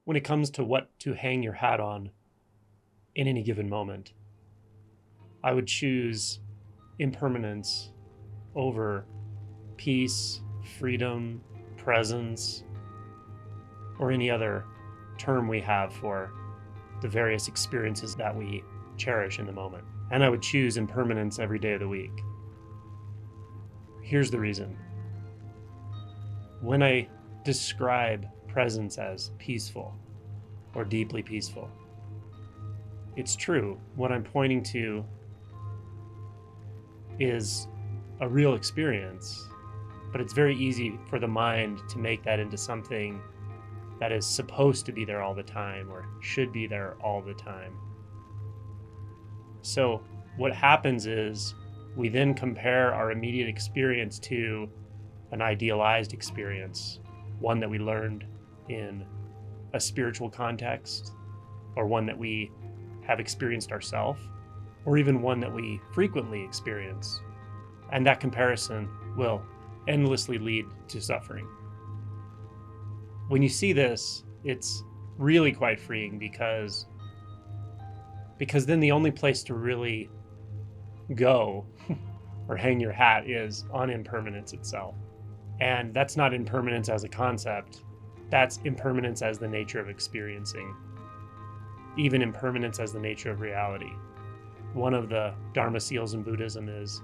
when it comes to what to hang your hat on in any given moment, I would choose impermanence over peace, freedom, presence, or any other term we have for the various experiences that we cherish in the moment. And I would choose impermanence every day of the week. Here's the reason. When I describe presence as peaceful or deeply peaceful, it's true. What I'm pointing to is a real experience, but it's very easy for the mind to make that into something that is supposed to be there all the time or should be there all the time. So what happens is we then compare our immediate experience to an idealized experience, one that we learned in a spiritual context, or one that we have experienced ourselves, or even one that we frequently experience. And that comparison will endlessly lead to suffering. When you see this, it's really quite freeing because then the only place to really go or hang your hat is on impermanence itself. And that's not impermanence as a concept. That's impermanence as the nature of experiencing. Even impermanence as the nature of reality. One of the Dharma seals in Buddhism is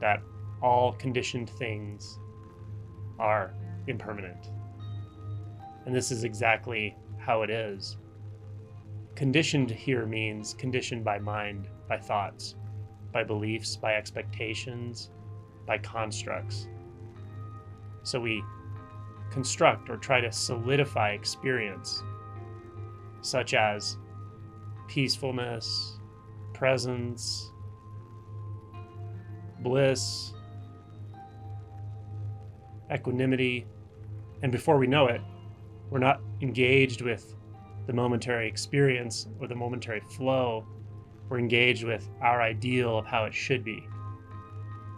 that all conditioned things are impermanent. And this is exactly how it is. Conditioned here means conditioned by mind, by thoughts, by beliefs, by expectations, by constructs. So we construct or try to solidify experience, such as peacefulness, presence, bliss, equanimity, and before we know it, we're not engaged with the momentary experience or the momentary flow. We're engaged with our ideal of how it should be.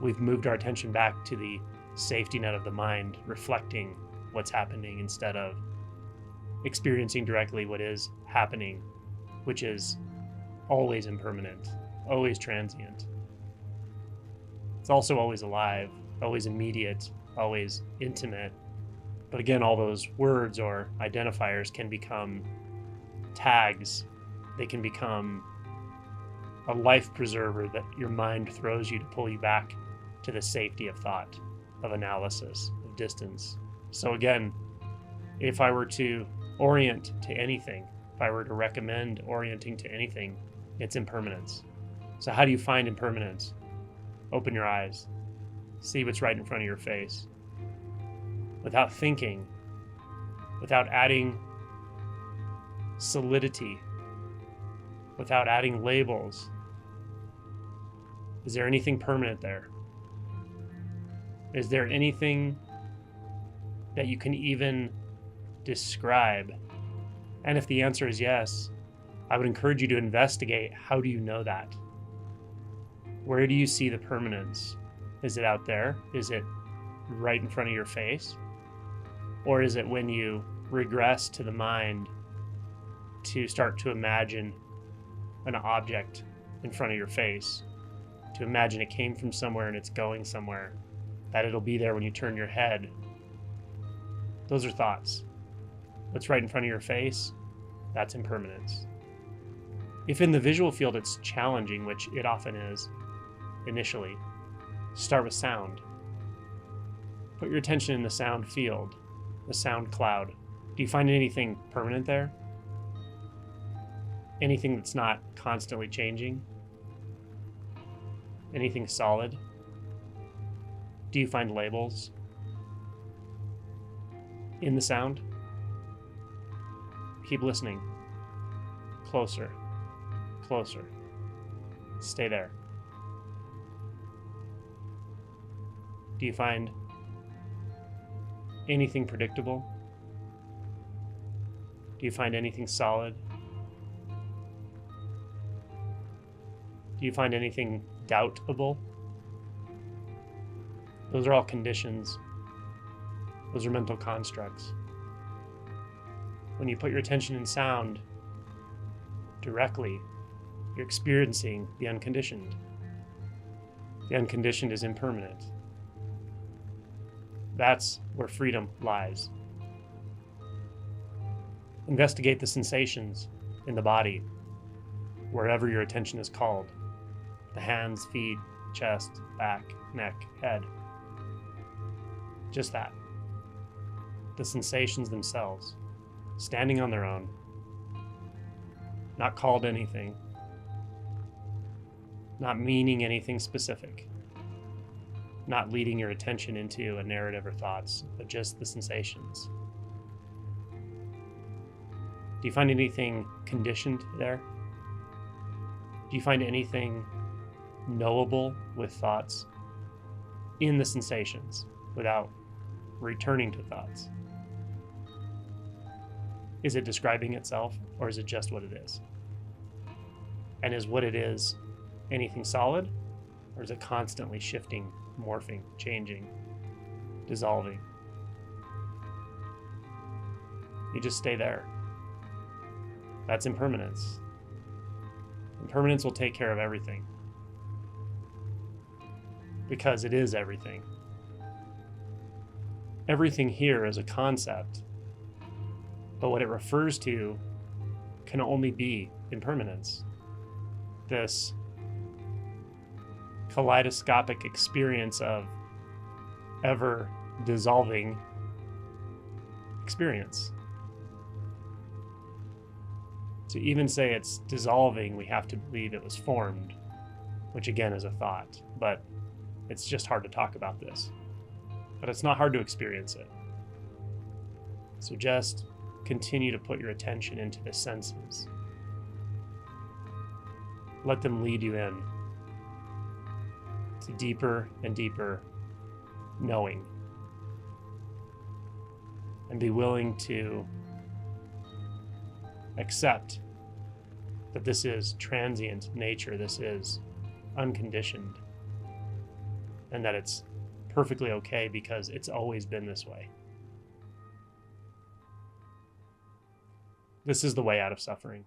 We've moved our attention back to the safety net of the mind, reflecting what's happening instead of experiencing directly what is happening, which is always impermanent, always transient. It's also always alive, always immediate, always intimate. But again, all those words or identifiers can become tags. They can become a life preserver that your mind throws you to pull you back to the safety of thought, of analysis, of distance. So again, if I were to orient to anything, if I were to recommend orienting to anything, it's impermanence. So how do you find impermanence? Open your eyes. See what's right in front of your face. Without thinking, without adding solidity, without adding labels. Is there anything permanent there? Is there anything that you can even describe? And if the answer is yes, I would encourage you to investigate, how do you know that? Where do you see the permanence? Is it out there? Is it right in front of your face? Or is it when you regress to the mind to start to imagine an object in front of your face, to imagine it came from somewhere and it's going somewhere, that it'll be there when you turn your head? Those are thoughts. What's right in front of your face, that's impermanence. If in the visual field it's challenging, which it often is initially, start with sound. Put your attention in the sound field, the sound cloud. Do you find anything permanent there? Anything that's not constantly changing? Anything solid? Do you find labels in the sound? Keep listening. Closer, closer. Stay there. Do you find anything predictable? Do you find anything solid? Do you find anything doubtable? Those are all conditions. Those are mental constructs. When you put your attention in sound directly, you're experiencing the unconditioned. The unconditioned is impermanent. That's where freedom lies. Investigate the sensations in the body, wherever your attention is called. The hands, feet, chest, back, neck, head. Just that. The sensations themselves, standing on their own, not called anything, not meaning anything specific, not leading your attention into a narrative or thoughts, but just the sensations. Do you find anything conditioned there? Do you find anything knowable with thoughts in the sensations without returning to thoughts? Is it describing itself, or is it just what it is? And is what it is anything solid, or is it constantly shifting, morphing, changing, dissolving? You just stay there. That's impermanence. Impermanence will take care of everything, because it is everything. Everything here is a concept, but what it refers to can only be impermanence. This kaleidoscopic experience of ever dissolving experience. To even say it's dissolving, we have to believe it was formed, which again is a thought, but it's just hard to talk about this. But it's not hard to experience it. So just continue to put your attention into the senses. Let them lead you in to deeper and deeper knowing. And be willing to accept that this is transient nature, this is unconditioned, and that it's perfectly okay because it's always been this way. This is the way out of suffering.